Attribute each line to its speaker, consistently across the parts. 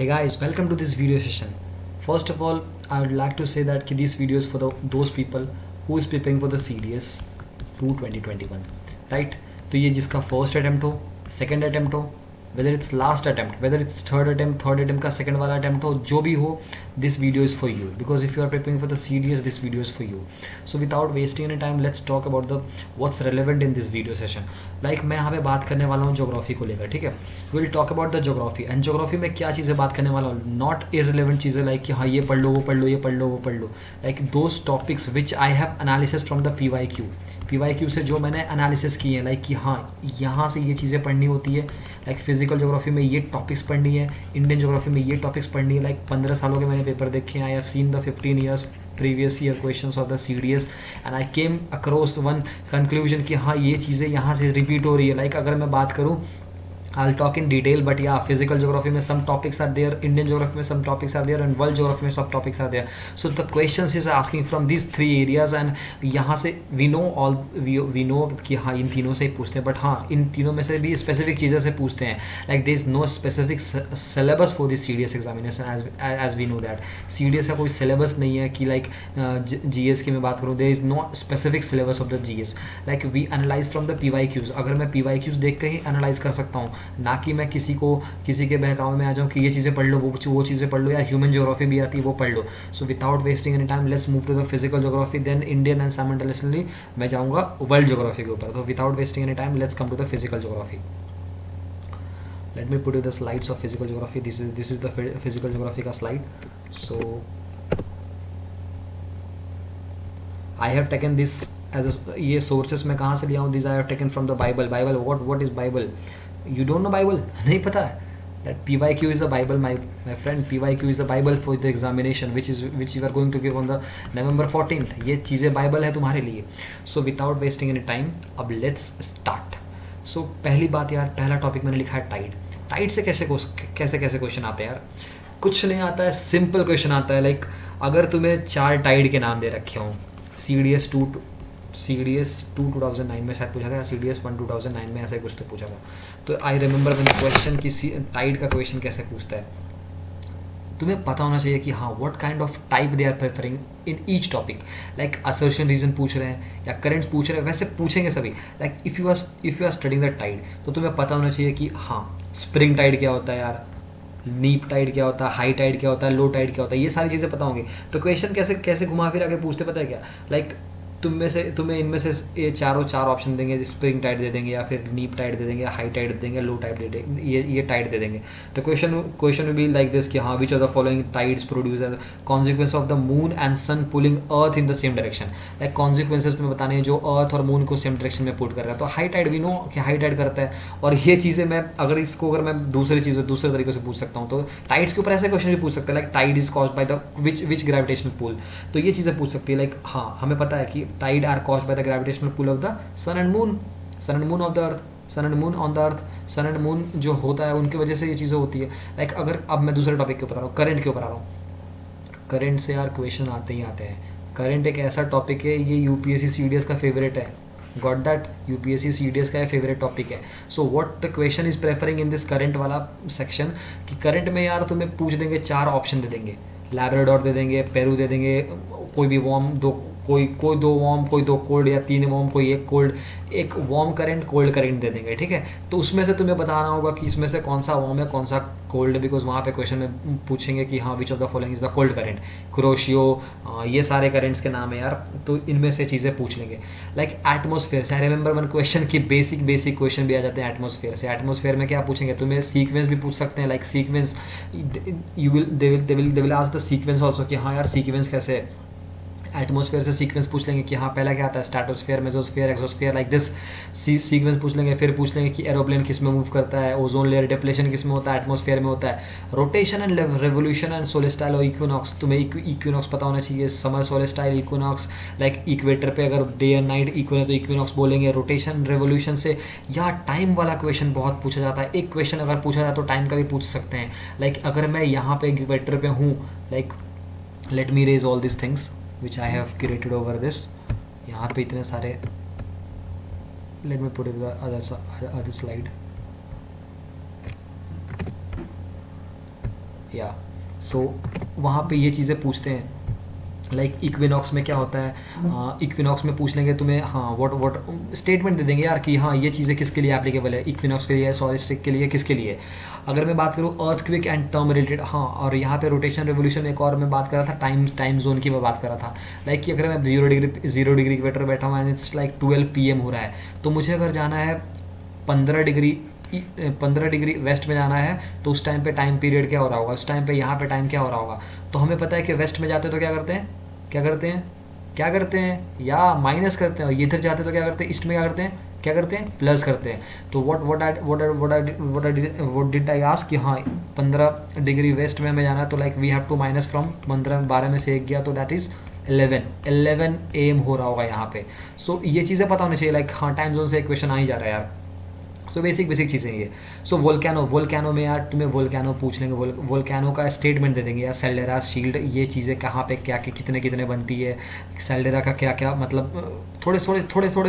Speaker 1: Hey guys, welcome to this video session. First of all, I would like to say that this video is for those people who is preparing for the CDS 2 2021, right? तो ये जिसका first attempt हो, second attempt हो, whether it's last attempt, whether it's third attempt का second वाला attempt हो, जो भी हो, this video is for you because if you are preparing for the CDS, this video is for you. So without wasting any time, let's talk about the what's relevant in this video session. Like मैं यहाँ पे बात करने वाला हूँ geography को लेकर, ठीक है? We'll talk about the geography and geography में क्या चीज़ें बात करने वाला हूँ, not irrelevant चीज़ें like कि हाँ ये पढ़ लो, वो पढ़ लो, ये पढ़ लो, वो पढ़ लो, like those topics which I have analysis from the PYQ से जो मैंने एनालिसिस किए हैं, लाइक कि हाँ यहाँ से ये चीज़ें पढ़नी होती है, लाइक फिजिकल ज्योग्राफी में ये टॉपिक्स पढ़नी है, इंडियन ज्योग्राफी में ये टॉपिक्स पढ़नी है, लाइक 15 सालों के मैंने पेपर देखे हैं. I have seen the 15 years previous year questions of the CDS and I came across one conclusion कि हाँ ये चीज़ें यहाँ से रिपीट हो रही है. लाइक अगर मैं बात करूँ, I'll talk in detail, but yeah, physical geography में some topics are there, Indian geography में some topics are there, and world geography में some topics are there. So the questions is asking from these three areas, and यहाँ से we know कि हाँ इन तीनों से ही पूछते हैं, but हाँ इन तीनों में से भी specific चीज़ें से पूछते हैं. Like there is no specific syllabus for this CDS examination as we know that CDS का कोई syllabus नहीं है कि like GS की मैं बात करूँ, there is no specific syllabus of the GS. Like we analyze from the PYQs. अगर मैं PYQs देख के ही analyze कर सकता हूँ, ना कि मैं किसी के बहकावे में आ जाऊँ कि ये चीज़ें पढ़ लो, वो चीज़ें पढ़ लो, या ह्यूमन ज्योग्राफी भी आती है वो पढ़ लो. So without wasting any time let's move to the physical geography, then Indian and simultaneously मैं जाऊँगा वर्ल्ड ज्योग्राफी के ऊपर. तो without wasting any time let's come to the physical geography. Let me put you the slides of physical geography. This is the physical geography का slide. So I have taken this as ये sources मैं कहाँ से लिया हूँ. This I have taken from the Bible. What is Bible? You don't know Bible? नहीं पता है? That PYQ is a Bible, my friend. PYQ is a Bible for the examination which you are going to give on the November 14th. ये चीज़ें Bible है तुम्हारे लिए. So without wasting any time, अब let's start. So पहली बात यार, पहला टॉपिक मैंने लिखा है टाइड. टाइड से कैसे क्वेश्चन आते हैं यार? कुछ नहीं आता है, सिंपल क्वेश्चन आता है. लाइक अगर तुम्हें 4 टाइड के नाम दे रखे हों, CDS 2 2009 में शायद पूछा था, या CDS 1 2009 में ऐसा ही कुछ तो पूछा था. तो आई रिमेंबर वन क्वेश्चन कि टाइड का क्वेश्चन कैसे पूछता है. तुम्हें पता होना चाहिए कि हाँ what kind of type they are preferring in each topic. Like assertion reason पूछ रहे हैं या करेंट्स पूछ रहे हैं, वैसे पूछेंगे सभी. Like if you are studying the tide, तो तुम्हें पता होना चाहिए कि हाँ स्प्रिंग टाइड क्या होता है यार, नीप टाइड क्या होता है, हाई टाइड क्या होता है, लो टाइड क्या होता है, ये सारी चीज़ें पता होंगी. तो क्वेश्चन कैसे घुमा फिरा के पूछते पता है क्या? लाइक तुम्हें इनमें से ये चार ऑप्शन देंगे, स्प्रिंग टाइड दे देंगे, या फिर नीप टाइड दे देंगे, हाई टाइड दे देंगे, लो टाइड दे देंगे, ये टाइड दे देंगे. तो question will be like this कि हाँ which of the following tides produce as consequence of the moon and sun pulling earth in the same direction. Like consequences तुम्हें बताने हैं जो अर्थ और मून को सेम डायरेक्शन में पुट कर रहा है. तो हाई टाइड वी नो कि हाई टाइड करता है. और ये चीज़ें मैं अगर मैं दूसरे तरीके से पूछ सकता हूँ, तो टाइड्स के ऊपर ऐसे क्वेश्चन भी पूछ सकते हैं. Like tide is caused by the which gravitational pull. तो ये चीज़ें पूछ सकती है. लाइक हाँ हमें पता है कि tide are caused by the gravitational pull of the sun and moon of the earth, sun and moon on the earth. sun and moon जो होता है उनकी वजह से ये चीज़ें होती है. लाइक अगर अब मैं दूसरे टॉपिक के ऊपर आ रहा हूँ, करंट के ऊपर आ रहा हूँ. करंट से यार क्वेश्चन आते ही आते हैं. करंट एक ऐसा टॉपिक है, ये UPSC CDS का फेवरेट है. Got that? UPSC CDS का फेवरेट टॉपिक है. So what the question is preferring in this current वाला सेक्शन, कि करंट में यार तुम्हें पूछ देंगे, 4 ऑप्शन दे देंगे. लैब्राडोर दे देंगे, पेरू दे देंगे, कोई भी वार्म कोई 2 वार्म, कोई 2 कोल्ड, या 3 वार्म, कोई 1 कोल्ड, एक वार्म करंट कोल्ड करंट दे देंगे. ठीक है, तो उसमें से तुम्हें बताना होगा कि इसमें से कौन सा वार्म है कौन सा कोल्ड है, बिकॉज वहाँ पे क्वेश्चन में पूछेंगे कि हाँ which of the following is the cold current. Crochet, ये सारे करंट्स के नाम है यार. तो इनमें से चीज़ें पूछ लेंगे. लाइक एटमोसफेयर से आई रिमेंबर वन क्वेश्चन की बेसिक क्वेश्चन भी आ जाते हैं एटमोसफेयर से. एटमोसफेयर में क्या पूछेंगे? तुम्हें सीक्वेंस भी पूछ सकते हैं. Like sequence they will ask the sequence also कि हाँ यार सीक्वेंस कैसे है. एटमॉस्फेयर से सीक्वेंस पूछ लेंगे कि हाँ पहला क्या आता है, stratosphere, mesosphere, exosphere, like this sequence पूछ लेंगे. फिर पूछ लेंगे कि एरोप्लेन किस में मूव करता है, ओजोन लेयर डिप्लेशन किस में होता है, एटमॉस्फेयर में होता है. Rotation and revolution and solstice और इक्विनॉक्स. तुम्हें इक्विनॉक्स पता होना चाहिए. Summer solstice, equinox. Like equator पे अगर डे एंड नाइट इक्वल है तो इक्विनॉक्स बोलेंगे. रोटेशन रेवोल्यूशन से या टाइम वाला क्वेश्चन बहुत पूछा जाता है. एक क्वेश्चन अगर पूछा जाए तो टाइम का भी पूछ सकते हैं. लाइक अगर मैं यहाँ पे इक्वेटर पे हूँ, like let me raise all this things which I have curated over this. यहाँ पे इतने सारे, let me put it the other slide. या सो वहाँ पे ये चीज़ें पूछते हैं। लाइक इक्विनॉक्स में क्या होता है, इक्विनॉक्स में पूछ लेंगे तुम्हें, हाँ व्हाट स्टेटमेंट दे देंगे यार कि हाँ ये चीज़ें किसके लिए एप्लीकेबल है, इक्विनॉक्स के लिए, सॉलिड स्टिक के लिए, किसके लिए। अगर मैं बात करूँ अर्थक्वेक एंड टर्म रिलेटेड, हाँ, और यहाँ पे रोटेशन रेवोल्यूशन एक और मैं बात कर रहा था, टाइम जोन की मैं बात कर रहा था। लाइक कि अगर मैं 0 डिग्री इक्वेटर बैठा हूँ एंड इट्स लाइक 12 PM हो रहा है, तो मुझे अगर जाना है 15 डिग्री वेस्ट में जाना है, तो उस टाइम पे टाइम पीरियड क्या हो रहा होगा, उस टाइम पे यहाँ पे टाइम क्या हो रहा होगा। तो हमें पता है कि वेस्ट में जाते तो क्या करते हैं, या माइनस करते हैं, और इधर जाते तो क्या करते हैं, ईस्ट में क्या करते हैं, प्लस करते हैं। तो व्हाट डिड आई आस्क कि हाँ 15 डिग्री वेस्ट में हमें जाना है, तो like we have to minus from 12 में से एक गया तो दैट इज़ 11 AM हो रहा होगा यहाँ पे। सो ये चीज़ें पता होनी चाहिए, लाइक हाँ टाइम जोन से एक क्वेश्चन आ ही जा रहा है यार। सो बेसिक चीज़ें ये। सो वोल्केनो में यार तुम्हें वोल्केनो पूछ लेंगे, वोल्केनो का स्टेटमेंट दे देंगे यार, सेल्डेरा शील्ड, ये चीज़ें कहाँ पे क्या कितने बनती है, सेल्डेरा का क्या क्या मतलब, थोड़े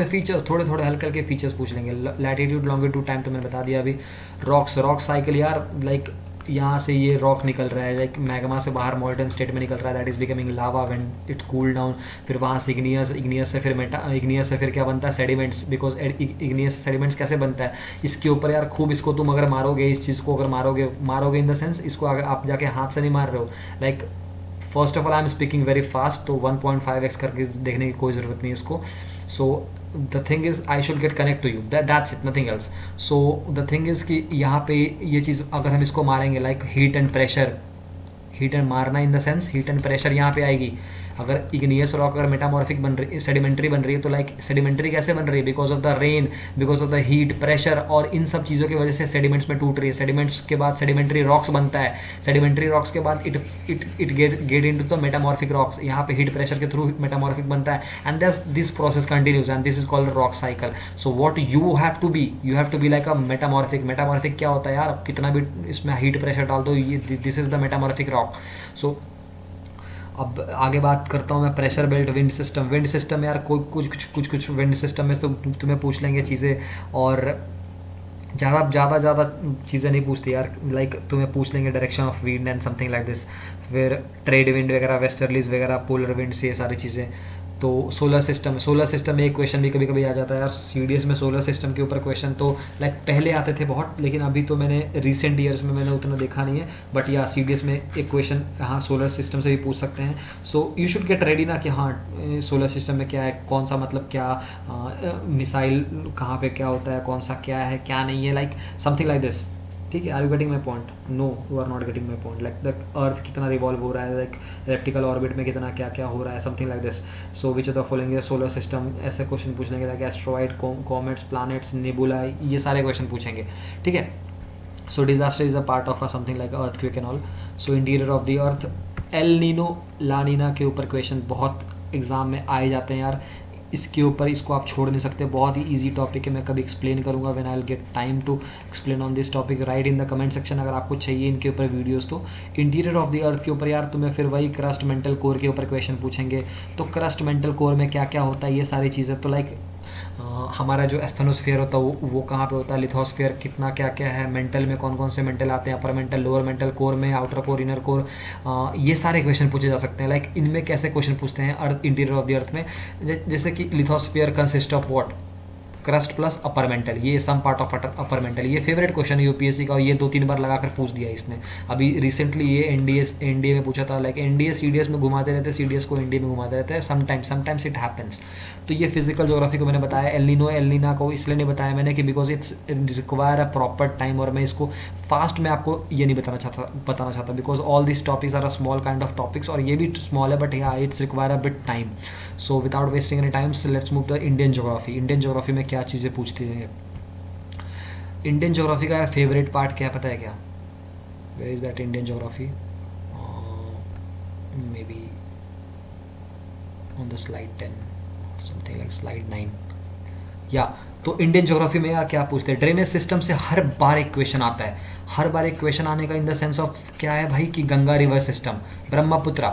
Speaker 1: फीचर्स, थोड़े हल्के फीचर्स पूछ लेंगे। लैटिट्यूड लॉन्गिट्यूड टाइम तो मैंने बता दिया अभी। रॉक साइकिल यार, लाइक यहाँ से ये रॉक निकल रहा है, लाइक मैग्मा से बाहर मॉल्टन स्टेट में निकल रहा है, that is becoming lava when it cool down. फिर वहाँ से इग्नियस से फिर क्या बनता है, सेडिमेंट्स, बिकॉज इग्नियस सेडिमेंट्स कैसे बनता है, इसके ऊपर यार खूब इसको तुम अगर मारोगे, इस चीज़ को अगर मारोगे इन द सेंस, इसको अगर आप जाके हाथ से नहीं मार रहे हो, like first of all I am speaking very fast, तो 1.5x करके देखने की कोई ज़रूरत नहीं है इसको। So the thing is I should get connect to you, that's it, nothing else. So the thing is कि यहाँ पे ये चीज़ अगर हम इसको मारेंगे, लाइक हीट एंड मारना in the sense heat and pressure यहाँ पे आएगी। अगर इग्नियस रॉक अगर मेटामॉर्फिक बन रही, सेडिमेंट्री बन रही है, तो लाइक सेडिमेंट्री कैसे बन रही है, because of the rain, because of the heat, pressure और इन सब चीज़ों की वजह से सेडिमेंट्स में टूट रही है। सेडिमेंट्स के बाद सेडिमेंट्री रॉक्स बनता है, सेडिमेंट्री रॉक्स के बाद it get into the metamorphic rocks, यहाँ पे हीट प्रेशर के थ्रू मेटामॉर्फिक बनता है, and this process continues and this is called rock cycle. So what you have to be like a metamorphic क्या होता है यार, कितना भी इसमें हीट प्रेशर डाल दो, ये this is the metamorphic rock. So अब आगे बात करता हूँ मैं प्रेशर बेल्ट, विंड सिस्टम यार, कोई कुछ विंड सिस्टम में तो तुम्हें पूछ लेंगे चीज़ें, और ज़्यादा चीज़ें नहीं पूछती यार, लाइक तुम्हें पूछ लेंगे direction of wind and something like this, फिर ट्रेड विंड वगैरह, वेस्टर्लीज वगैरह, पोलर विंड्स, ये सारी चीज़ें। तो सोलर सिस्टम में एक क्वेश्चन भी कभी आ जाता है यार, सीडीएस में सोलर सिस्टम के ऊपर क्वेश्चन तो लाइक पहले आते थे बहुत, लेकिन अभी तो मैंने रिसेंट ईयर्स में मैंने उतना देखा नहीं है, बट या सीडीएस में एक क्वेश्चन हाँ सोलर सिस्टम से भी पूछ सकते हैं। So you should get ready ना कि हाँ सोलर सिस्टम में क्या है, कौन सा मतलब क्या मिसाइल कहाँ पे क्या होता है, कौन सा क्या है क्या नहीं है, लाइक समथिंग लाइक दिस। ठीक है, are you getting my point? No, you are not getting my point. Like the earth कितना रिवॉल्व हो रहा है, लाइक इलेक्ट्रिकल ऑर्बिट में कितना क्या क्या हो रहा है, something like this. So which of the following solar system, ऐसे क्वेश्चन पूछ लेंगे, like asteroid, comets, planets, nebula, ये सारे क्वेश्चन पूछेंगे। ठीक है, so disaster is a part of something like earthquake and all. So interior of the earth, El Nino, La Nina के ऊपर क्वेश्चन बहुत एग्जाम में आए जाते हैं यार, इसके ऊपर इसको आप छोड़ नहीं सकते, बहुत ही इजी टॉपिक है, मैं कभी एक्सप्लेन करूँगा when I will get time to explain on this topic, right in the comment section अगर आपको चाहिए इनके ऊपर वीडियोस। तो इंटीरियर ऑफ द अर्थ के ऊपर यार तुम्हें फिर वही क्रस्ट मेंटल कोर के ऊपर क्वेश्चन पूछेंगे, तो क्रस्ट मेंटल कोर में क्या क्या होता है, ये सारी चीज़ें। तो लाइक हमारा जो एस्थेनोस्फीयर होता है वो कहाँ पे होता है, लिथोस्फीयर कितना क्या क्या है, मेंटल में कौन कौन से मेंटल आते हैं, upper mantle, lower mental, core में, आउटर कोर, इनर कोर, ये सारे क्वेश्चन पूछे जा सकते हैं। लाइक इनमें कैसे क्वेश्चन पूछते हैं earth, interior of the earth में, जैसे कि lithosphere consist of what, crust plus upper mantle, ये some part of upper mantle, ये फेवरेट क्वेश्चन है यूपीएससी का, और ये 2-3 बार लगाकर पूछ दिया इसने। अभी रिसेंटली ये एनडीए में पूछा था, लाइक एनडीए सीडीएस में घुमाते रहते हैं, सीडीएस को एनडीए में घुमाते रहते हैं, समटाइम्स इट हैपेंस। तो ये फिजिकल ज्योग्राफी को मैंने बताया, एलिना को इसलिए नहीं बताया मैंने कि because it's require a proper time, और मैं इसको फास्ट में आपको ये नहीं बताना चाहता because all this topics are a small kind of topics, और ये भी स्मॉल है but yeah it's require a bit time. So without wasting any times let's move to Indian geography में क्या चीज़ें पूछती है। इंडियन ज्योग्राफी का फेवरेट पार्ट क्या पता है क्या? Where is that Indian geography? May be on the slide 10, something like slide 9 yeah. तो इंडियन ज्योग्राफी में यार क्या पूछते हैं, ड्रेनेज सिस्टम से हर बार एक क्वेश्चन आता है, हर बार एक क्वेश्चन आने का इन द सेंस ऑफ क्या है भाई कि Ganga river system, Brahmaputra,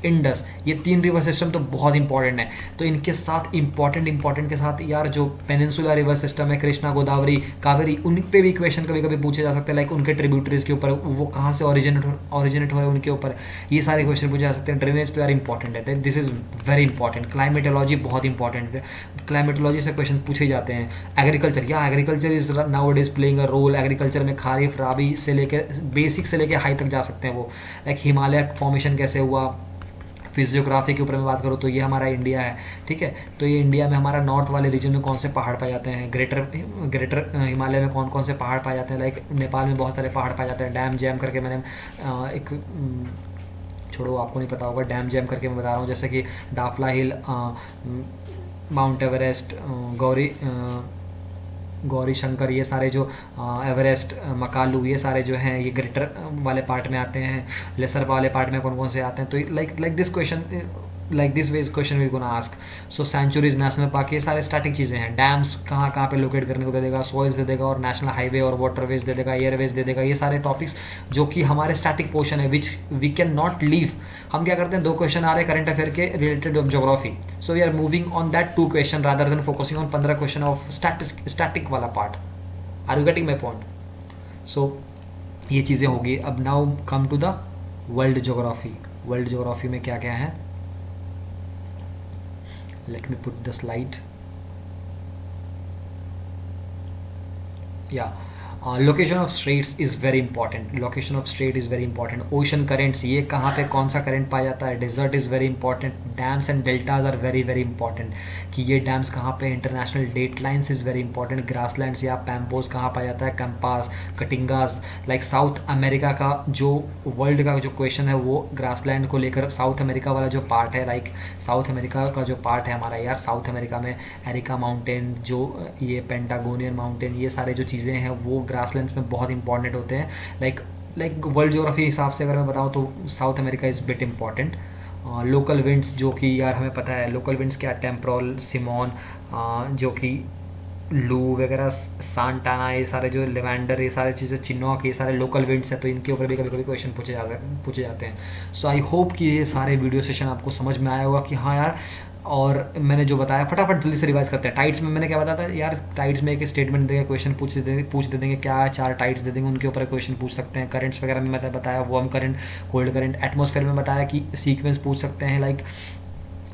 Speaker 1: Indus, ये 3 रिवर सिस्टम तो बहुत इंपॉर्टेंट है। तो इनके साथ इंपॉर्टेंट के साथ यार जो पेनिनसुला रिवर सिस्टम है, कृष्णा, गोदावरी, कावेरी, उन पे भी क्वेश्चन कभी कभी पूछे जा सकते हैं, लाइक उनके ट्रिब्यूटरीज के ऊपर, वो कहाँ से ऑरिजिनेट हो रहे हैं उनके ऊपर, ये सारे क्वेश्चन पूछे जा सकते हैं। ड्रेनेज तो यार इंपॉर्टेंट है, this is very important. Climatology बहुत इंपॉर्टेंट है, क्लाइमेटोलॉजी से क्वेश्चन पूछे जाते हैं। Agriculture, yeah agriculture is now it is playing a role. Agriculture में खारिफ, राबी से लेकर बेसिक से लेकर हाई तक जा सकते हैं वो, लाइक हिमालय फॉर्मेशन कैसे हुआ। फिजियोग्राफी के ऊपर मैं बात करूँ तो ये हमारा इंडिया है, ठीक है। तो ये इंडिया में हमारा नॉर्थ वाले रीजन में कौन से पहाड़ पाए जाते हैं, ग्रेटर हिमालय में कौन कौन से पहाड़ पाए जाते हैं, लाइक नेपाल में बहुत सारे पहाड़ पाए जाते हैं। डैम जैम करके मैंने एक छोड़ो, आपको नहीं पता होगा, डैम जैम करके मैं बता रहा हूँ, जैसे कि डाफला हिल, माउंट एवरेस्ट, गौरी शंकर, ये सारे जो एवरेस्ट, मकालू, ये सारे जो हैं ये ग्रेटर वाले पार्ट में आते हैं। लेसर वाले पार्ट में कौन कौन से आते हैं, तो like this question, like this ways question we gonna ask. So sanctuaries, national park, ये सारे स्टैटिक चीज़ें हैं। डैम्स कहाँ कहाँ पे लोकेट करने को दे देगा, सॉइल्स दे देगा, और नेशनल हाईवे और वाटरवेज दे देगा, एयरवेज दे देगा। ये सारे टॉपिक्स जो कि हमारे स्टैटिक पोर्शन है, which we cannot leave. हम क्या करते हैं, 2 क्वेश्चन आ रहे हैं करंट अफेयर के related of geography, so we are moving on that 2 question rather than focusing on 15 question of static वाला part. Are you getting my point? So ये चीज़ें होगी। अब now come to the world geography. World geography में क्या क्या है, let me put the slide. Yeah, location of straits is very important. Location of strait is very important. Ocean currents, ये कहाँ पे कौन सा करंट पाया जाता है। Desert is very important. Dams and deltas are very very important, कि ये डैम्स कहाँ पे। International date lines is very important. Grasslands या पैम्पोज कहाँ पाया जाता है, campos, caatingas. Like South America का जो वर्ल्ड का जो क्वेश्चन है वो ग्रासलैंड को लेकर, साउथ अमेरिका वाला जो पार्ट है, लाइक साउथ अमेरिका का जो पार्ट है हमारा यार, साउथ अमेरिका में एरिका माउंटेन, जो ये पेंटागोनियन माउंटेन, ये सारे जो चीज़ें हैं वो ग्रासलैंड्स में बहुत इंपॉर्टेंट होते हैं। लाइक वर्ल्ड ज्योग्राफी हिसाब से अगर मैं बताऊँ तो south America is bit important. Local winds, जो कि यार हमें पता है लोकल विंड्स क्या, टेम्पोरल, सिमोन, जो कि लू वगैरह, सांटाना, ये सारे जो लेवेंडर, ये सारे चीज़ें, चिनॉक, ये सारे लोकल विंड्स हैं, तो इनके ऊपर भी कभी कभी क्वेश्चन पूछे जाते हैं। सो आई होप कि ये सारे वीडियो सेशन आपको समझ में आया होगा कि हाँ यार, और मैंने जो बताया फटाफट जल्दी से रिवाइज करते हैं। टाइड्स में मैंने क्या बताया था यार, टाइड्स में एक स्टेटमेंट देंगे, क्वेश्चन पूछ दे देंगे क्या, 4 टाइड्स दे देंगे, उनके ऊपर क्वेश्चन पूछ सकते हैं। करंट्स वगैरह में मैंने बताया, warm current, cold current. Atmosphere में बताया कि सीक्वेंस पूछ सकते हैं, लाइक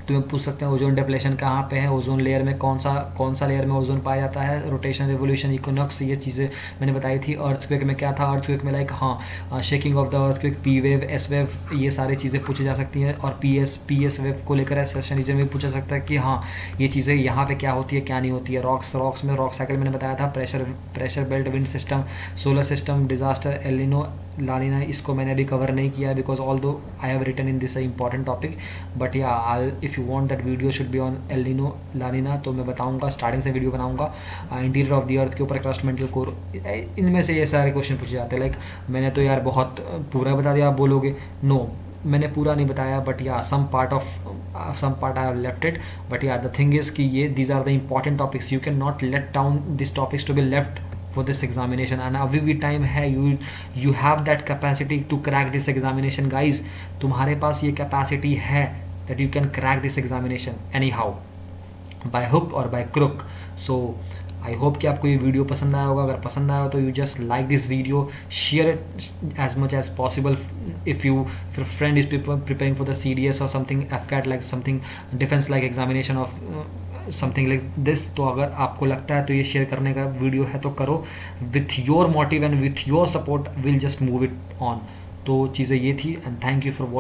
Speaker 1: तुम्हें पूछ सकते हैं ओजोन डिप्लेशन कहाँ पे है, ओजोन लेयर में कौन सा लेयर में ओजोन पाया जाता है, रोटेशन, रिवोल्यूशन, इक्विनॉक्स, ये चीज़ें मैंने बताई थी। अर्थक्वेक में क्या था, अर्थक्वेक में लाइक हाँ shaking of the earthquake, P wave, S wave, ये सारी चीज़ें पूछी जा सकती हैं। और पी एस वेव को लेकर सेशन रीजन में पूछा सकता है कि हाँ ये चीज़ें यहाँ पे क्या होती है क्या नहीं होती है। रॉक्स में रॉक साइकिल मैंने बताया था, pressure belt, wind system, solar system, disaster, El Nino, La Nina, इसको मैंने अभी कवर नहीं किया because although I have written in this important topic, but या if you want that video should be on El Nino, La Nina, तो मैं बताऊंगा, starting से वीडियो बनाऊंगा। इंटीरियर ऑफ द अर्थ के ऊपर, क्रस्ट मेंटल कोर, इनमें से ये सारे क्वेश्चन पूछे जाते हैं। लाइक मैंने तो यार बहुत पूरा बता दिया, आप बोलोगे नो मैंने पूरा नहीं बताया, but yeah some part I have left it, but yeah the thing is कि ये these are the important topics, you can not let down this topics to be left for this examination, and अभी भी time है, you have that capacity to crack this examination guys, तुम्हारे पास ये capacity है that you can crack this examination anyhow by hook or by crook. So I hope कि आपको ये video पसंद आया होगा। अगर पसंद आया हो तो you just like this video, share it as much as possible if your friend is preparing for the CDS और something FCAT, like something defence like examination of something like this. तो अगर आपको लगता है तो ये शेयर करने का वीडियो है तो करो, with your motive and with your support will just move it on. तो चीज़ें ये थी, and thank you for watching.